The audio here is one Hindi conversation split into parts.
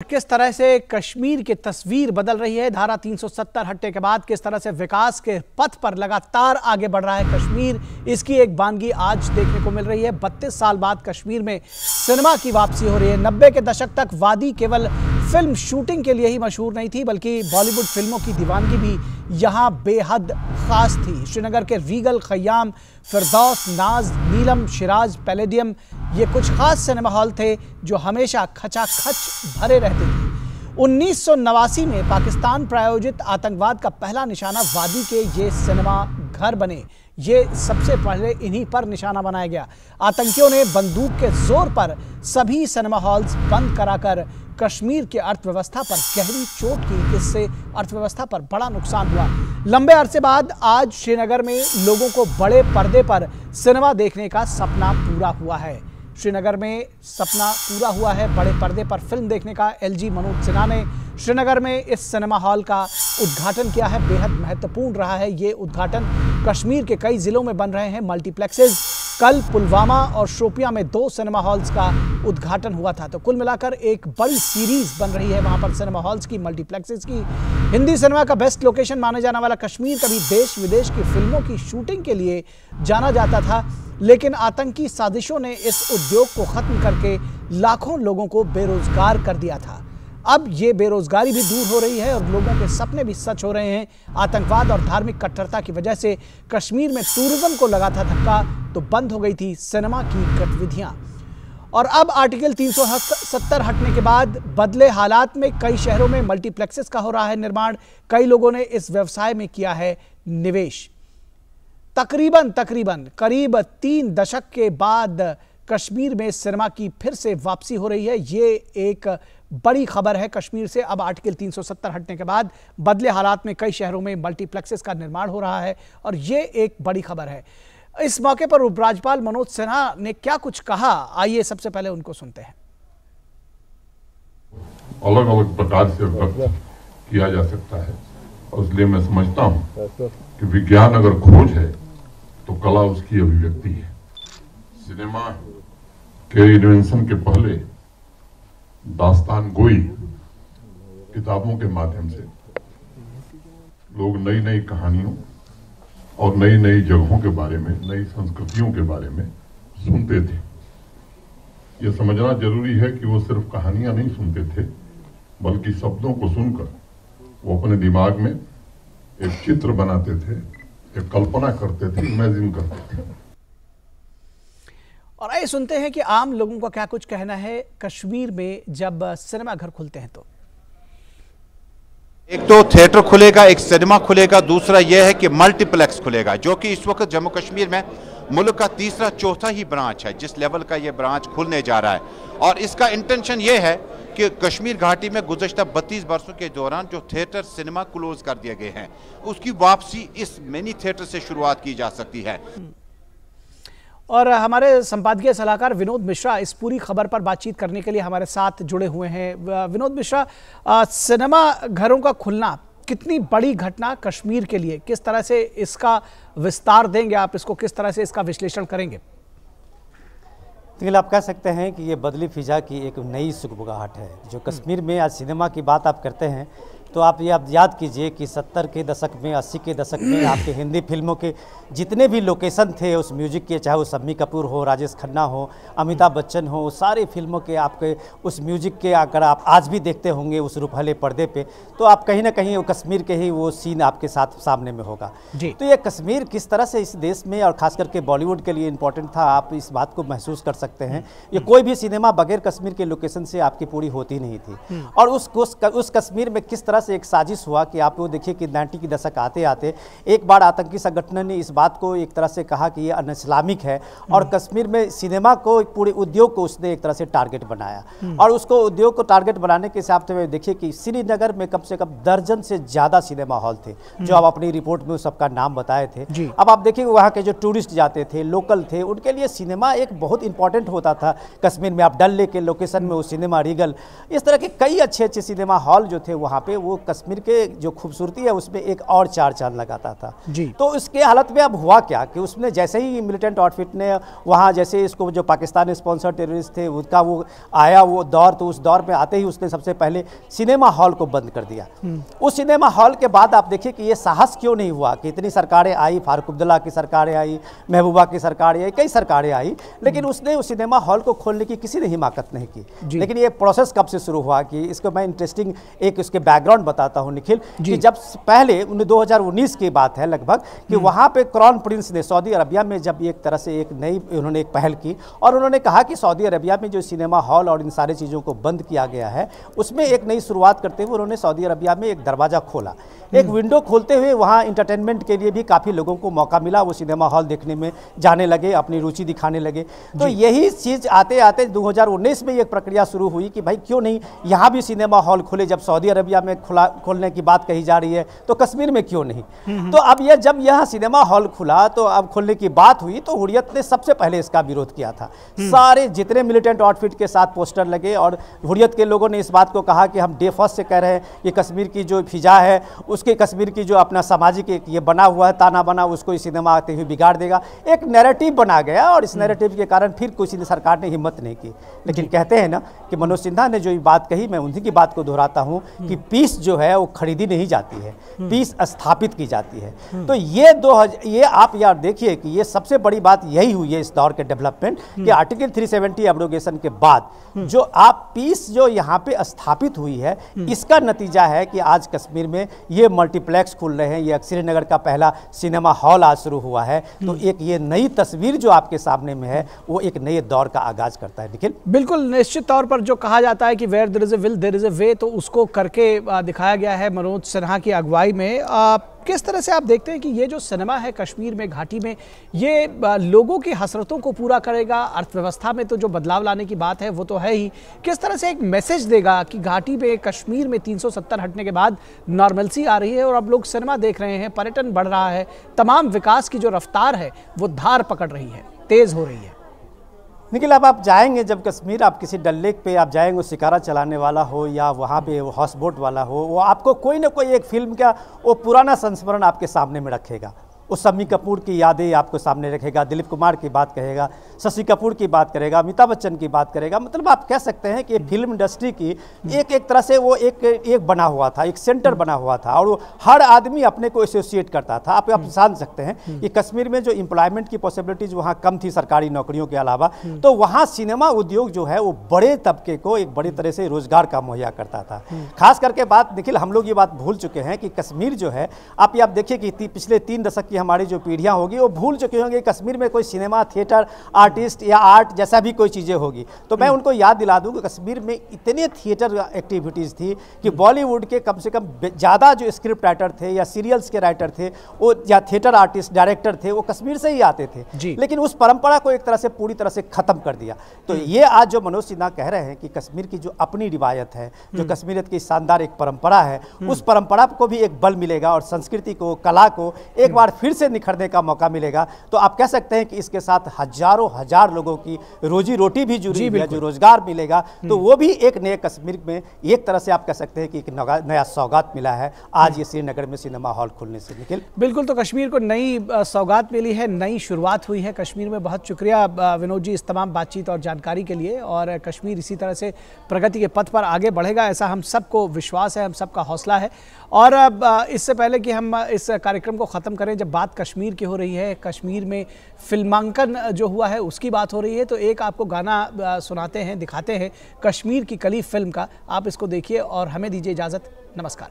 किस तरह से कश्मीर की तस्वीर बदल रही है। धारा 370 हटने के बाद किस तरह से विकास के पथ पर लगातार आगे बढ़ रहा है कश्मीर, इसकी एक वानगी आज देखने को मिल रही है। 32 साल बाद कश्मीर में सिनेमा की वापसी हो रही है। 90 के दशक तक वादी केवल फिल्म शूटिंग के लिए ही मशहूर नहीं थी, बल्कि बॉलीवुड फिल्मों की दीवानगी भी यहाँ बेहद खास थी। श्रीनगर के रीगल, खयाम, फिरदौस, नाज, नीलम, शिराज, पैलेडियम, ये कुछ खास सिनेमा हॉल थे जो हमेशा खचाखच भरे रहते थे। 1989 में पाकिस्तान प्रायोजित आतंकवाद का पहला निशाना वादी के ये सिनेमा घर बने। ये सबसे पहले इन्हीं पर निशाना बनाया गया। आतंकियों ने बंदूक के जोर पर सभी सिनेमा हॉल्स बंद कराकर कश्मीर की अर्थव्यवस्था पर गहरी चोट की। इससे अर्थव्यवस्था पर बड़ा नुकसान हुआ। लंबे अरसे बाद आज श्रीनगर में लोगों को बड़े पर्दे पर सिनेमा देखने का सपना पूरा हुआ है। श्रीनगर में सपना पूरा हुआ है बड़े पर्दे पर फिल्म देखने का। एलजी मनोज सिन्हा ने श्रीनगर में इस सिनेमा हॉल का उद्घाटन किया है। बेहद महत्वपूर्ण रहा है ये उद्घाटन। कश्मीर के कई जिलों में बन रहे हैं मल्टीप्लेक्सेस। कल पुलवामा और शोपियां में 2 सिनेमा हॉल्स का उद्घाटन हुआ था। तो कुल मिलाकर एक बड़ी सीरीज बन रही है वहां पर सिनेमा हॉल्स की, मल्टीप्लेक्सेस की। हिंदी सिनेमा का बेस्ट लोकेशन माने जाने वाला कश्मीर कभी देश विदेश की फिल्मों की शूटिंग के लिए जाना जाता था, लेकिन आतंकी साजिशों ने इस उद्योग को खत्म करके लाखों लोगों को बेरोजगार कर दिया था। अब ये बेरोजगारी भी दूर हो रही है और लोगों के सपने भी सच हो रहे हैं। आतंकवाद और धार्मिक कट्टरता की वजह से कश्मीर में टूरिज्म को लगा था धक्का, तो बंद हो गई थी सिनेमा की गतिविधियां। और अब आर्टिकल 370 हटने के बाद बदले हालात में कई शहरों में मल्टीप्लेक्सेस का हो रहा है निर्माण। कई लोगों ने इस व्यवसाय में किया है निवेश। तकरीबन करीब 3 दशक के बाद कश्मीर में सिनेमा की फिर से वापसी हो रही है। ये एक बड़ी खबर है कश्मीर से। अब आर्टिकल 370 हटने के बाद बदले हालात में कई शहरों में मल्टीप्लेक्सेस का निर्माण हो रहा है और ये एक बड़ी खबर है। इस मौके पर उपराज्यपाल मनोज सिन्हा ने क्या कुछ कहा, आइए सबसे पहले उनको सुनते हैं। अलग अलग प्रकार से व्यक्त किया जा सकता है और इसलिए मैं समझता हूं कि विज्ञान अगर खोज है तो कला उसकी अभिव्यक्ति है। सिनेमा के इन्वेंशन के पहले दास्तान गोई किताबों के माध्यम से लोग नई नई कहानियों और नई नई जगहों के बारे में, नई संस्कृतियों के बारे में सुनते थे। यह समझना जरूरी है कि वो सिर्फ कहानियां नहीं सुनते थे, बल्कि शब्दों को सुनकर वो अपने दिमाग में एक चित्र बनाते थे, एक कल्पना करते थे, इमेजिन करते थे। और आइए सुनते हैं कि आम लोगों का क्या कुछ कहना है कश्मीर में जब सिनेमा घर खुलते हैं। तो एक तो थिएटर खुलेगा, एक सिनेमा खुलेगा, दूसरा यह है कि मल्टीप्लेक्स खुलेगा, जो कि इस वक्त जम्मू कश्मीर में मुल्क का तीसरा चौथा ही ब्रांच है जिस लेवल का यह ब्रांच खुलने जा रहा है। और इसका इंटेंशन यह है कि कश्मीर घाटी में गुज़श्ता 32 वर्षों के दौरान जो थिएटर सिनेमा क्लोज कर दिए गए हैं, उसकी वापसी इस मिनी थिएटर से शुरुआत की जा सकती है। और हमारे संपादकीय सलाहकार विनोद मिश्रा इस पूरी खबर पर बातचीत करने के लिए हमारे साथ जुड़े हुए हैं। विनोद मिश्रा, सिनेमा घरों का खुलना कितनी बड़ी घटना कश्मीर के लिए, किस तरह से इसका विस्तार देंगे आप, इसको किस तरह से इसका विश्लेषण करेंगे? तो आप कह सकते हैं कि ये बदली फिजा की एक नई सुगबुगाहट है जो कश्मीर में आज सिनेमा की बात आप करते हैं तो आप याद कीजिए कि 70 के दशक में, 80 के दशक में आपके हिंदी फिल्मों के जितने भी लोकेशन थे उस म्यूजिक के, चाहे वो शम्मी कपूर हो, राजेश खन्ना हो, अमिताभ बच्चन हो, सारे फिल्मों के आपके उस म्यूजिक के अगर आप आज भी देखते होंगे उस रूपहले पर्दे पे, तो आप कहीं ना कहीं वो कश्मीर के ही वो सीन आपके साथ सामने में होगा। तो ये कश्मीर किस तरह से इस देश में और खास करके बॉलीवुड के लिए इम्पोर्टेंट था, आप इस बात को महसूस कर सकते हैं। ये कोई भी सिनेमा बगैर कश्मीर के लोकेशन से आपकी पूरी होती नहीं थी। और उस कश्मीर में किस तरह से एक साजिश हुआ कि आप वो देखिए कि 90 की दशक आते आते एक बार आतंकी संगठन ने इस बात को एक तरह से कहा कि ये अन इस्लामिक है और कश्मीर में सिनेमा को, एक पूरे उद्योग को उसने एक तरह से टारगेट बनाया। और उसको उद्योग को टारगेट बनाने के हिसाब से देखिए कि श्रीनगर में कम से कम दर्जन से ज़्यादा सिनेमा हॉल थे जो आप अपनी रिपोर्ट में सबका नाम बताए थे। अब आप देखिए वहाँ के जो टूरिस्ट जाते थे, लोकल थे, उनके लिए सिनेमा एक बहुत इंपॉर्टेंट होता था। कश्मीर में आप डल लेक के लोकेशन में वो सिनेमा रीगल, इस तरह के कई अच्छे अच्छे सिनेमा हॉल जो थे वहाँ पे वो कश्मीर के जो खूबसूरती है उसमें एक और चार चांद लगाता था जी। तो उसके हालत में अब हुआ क्या कि उसने जैसे ही मिलिटेंट आउटफिट ने वहाँ जैसे इसको जो पाकिस्तानी स्पॉन्सर टेररिस्ट थे उसका वो आया वो दौर, तो उस दौर में आते ही उसने सबसे पहले सिनेमा हॉल को बंद कर दिया। उस सिनेमा हॉल के बाद आप देखिए कि ये साहस क्यों नहीं हुआ कि इतनी सरकारें आई, फारूक अब्दुल्ला की सरकारें आई, महबूबा की सरकारें आई, कई सरकारें आई, लेकिन उसने उस सिनेमा हॉल को खोलने की किसी ने हिमाकत नहीं की। लेकिन ये प्रोसेस कब से शुरू हुआ कि इसको मैं इंटरेस्टिंग एक उसके बैकग्राउंड बताता हूँ निखिल, कि जब पहले 2019 की बात है लगभग कि वहाँ पे क्राउन प्रिंस ने सऊदी अरबिया में जब एक तरह से एक नई उन्होंने एक पहल की और उन्होंने कहा कि सऊदी अरबिया में जो सिनेमा हॉल और इन सारी चीज़ों को बंद किया गया है उसमें एक नई शुरुआत करते हुए उन्होंने सऊदी अरबिया में एक दरवाज़ा खोला, एक विंडो खोलते हुए वहाँ इंटरटेनमेंट के लिए भी काफ़ी लोगों को मौका मिला, वो सिनेमा हॉल देखने में जाने लगे, अपनी रुचि दिखाने लगे। तो यही चीज़ आते आते 2019 में एक प्रक्रिया शुरू हुई कि भाई क्यों नहीं यहाँ भी सिनेमा हॉल खुले, जब सऊदी अरबिया में खोलने की बात कही जा रही है तो कश्मीर में क्यों नहीं। तो अब यह जब यह सिनेमा हॉल खुला तो अब खोलने की बात हुई तो हुर्रियत ने सबसे पहले इसका विरोध किया था। सारे जितने मिलिटेंट आउटफिट के साथ पोस्टर लगे और हुर्रियत के लोगों ने इस बात को कहा कि हम डे फर्स्ट से कह रहे हैं कि कश्मीर की जो फिजा है उसके कश्मीर की जो अपना सामाजिक एक ये बना हुआ है ताना बना उसको इस सिनेमा आते हुए बिगाड़ देगा। एक नैरेटिव बना गया और इस नैरेटिव के कारण फिर किसी सरकार ने हिम्मत नहीं की। लेकिन कहते हैं ना कि मनोज सिन्हा ने जो ये बात कही, मैं उन्हीं की बात को दोहराता हूँ कि पीस जो है वो खरीदी नहीं जाती है, पीस स्थापित की जाती है। तो ये आप यार देखिए कि ये सबसे बड़ी बात यही हुई है इस दौर के डेवलपमेंट कि आर्टिकल 370 एब्रोगेशन के बाद जो आप पीस जो यहाँ पे स्थापित हुई है इसका नतीजा है कि आज कश्मीर में ये मल्टीप्लेक्स खुल रहे हैं, ये श्रीनगर का पहला सिनेमा हॉल आज शुरू हुआ है। तो एक ये नई तस्वीर जो आपके सामने में है वो एक नए दौर का आगाज करता है। निखिल, बिल्कुल निश्चित तौर पर जो कहा जाता है कि where there is a will there is a way, तो उसको करके दिखाया गया है मनोज सिन्हा की अगुवाई में। किस तरह से आप देखते हैं कि ये जो सिनेमा है कश्मीर में, घाटी में, ये लोगों की हसरतों को पूरा करेगा? अर्थव्यवस्था में तो जो बदलाव लाने की बात है वो तो है ही, किस तरह से एक मैसेज देगा कि घाटी में, कश्मीर में 370 हटने के बाद नॉर्मलसी आ रही है और अब लोग सिनेमा देख रहे हैं, पर्यटन बढ़ रहा है, तमाम विकास की जो रफ्तार है वो धार पकड़ रही है, तेज हो रही है। निखिल, अब आप जाएंगे जब कश्मीर, आप किसी डल लेक पे आप जाएंगे, शिकारा चलाने वाला हो या वहाँ पे वो हाउस बोट वाला हो, वो आपको कोई ना कोई एक फिल्म का वो पुराना संस्मरण आपके सामने में रखेगा। उस शम्मी कपूर की यादें आपको सामने रखेगा, दिलीप कुमार की बात कहेगा, शशि कपूर की बात करेगा, अमिताभ बच्चन की बात करेगा। मतलब आप कह सकते हैं कि फिल्म इंडस्ट्री की एक तरह से वो एक बना हुआ था, एक सेंटर बना हुआ था और वो हर आदमी अपने को एसोसिएट करता था। आप जान सकते हैं कि कश्मीर में जो एम्प्लॉयमेंट की पॉसिबिलिटीज वहाँ कम थी सरकारी नौकरियों के अलावा, तो वहाँ सिनेमा उद्योग जो है वो बड़े तबके को एक बड़ी तरह से रोजगार का मुहैया करता था। खास करके बात निखिल, हम लोग ये बात भूल चुके हैं कि कश्मीर जो है, आप देखिए कि पिछले 3 दशक की हमारी जो पीढ़ियां होगी वो भूल चुके होंगे कश्मीर में कोई सिनेमा, थिएटर, आर्टिस्ट या आर्ट जैसा भी कोई चीज़ें होगी। तो मैं उनको याद दिला दूं कि कश्मीर में इतने थिएटर एक्टिविटीज़ थी कि बॉलीवुड के कम से कम ज़्यादा जो स्क्रिप्ट राइटर थे या सीरियल्स के राइटर थे वो या थिएटर आर्टिस्ट, डायरेक्टर थे, वो कश्मीर से ही आते थे। लेकिन उस परंपरा को एक तरह से पूरी तरह से खत्म कर दिया। तो ये आज जो मनोज सिन्हा कह रहे हैं कि कश्मीर की जो अपनी रिवायत है, जो कश्मीरियत की शानदार एक परंपरा है, उस परंपरा को भी एक बल मिलेगा और संस्कृति को, कला को एक बार फिर से निखरने का मौका मिलेगा। तो आप कह सकते हैं कि इसके साथ हजारों हजार लोगों की रोजी रोटी भी जुड़ी हुई है, जो रोजगार मिलेगा, तो वो भी एक नए कश्मीर में एक तरह से आप कह सकते हैं कि एक नया सौगात मिला है आज ये श्रीनगर में सिनेमा हॉल खुलने से। निखिल, बिल्कुल, तो कश्मीर को नई सौगात मिली है, नई शुरुआत हुई है कश्मीर में। बहुत शुक्रिया विनोद जी इस तमाम बातचीत और जानकारी के लिए। और कश्मीर इसी तरह से प्रगति के पथ पर आगे बढ़ेगा, ऐसा हम सबको विश्वास है, हम सबका हौसला है। और इससे पहले कि हम इस कार्यक्रम को ख़त्म करें, जब बात कश्मीर की हो रही है, कश्मीर में फिल्मांकन जो हुआ है उसकी बात हो रही है, तो एक आपको गाना सुनाते हैं, दिखाते हैं कश्मीर की कली फिल्म का। आप इसको देखिए और हमें दीजिए इजाज़त। नमस्कार।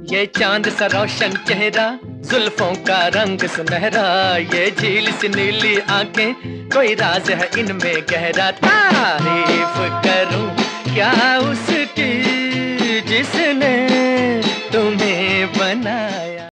ये चांद सा रोशन चेहरा, जुल्फों का रंग सुनहरा, ये झील सी नीली आंखें, कोई राज है इनमें गहरा। तारीफ करूं क्या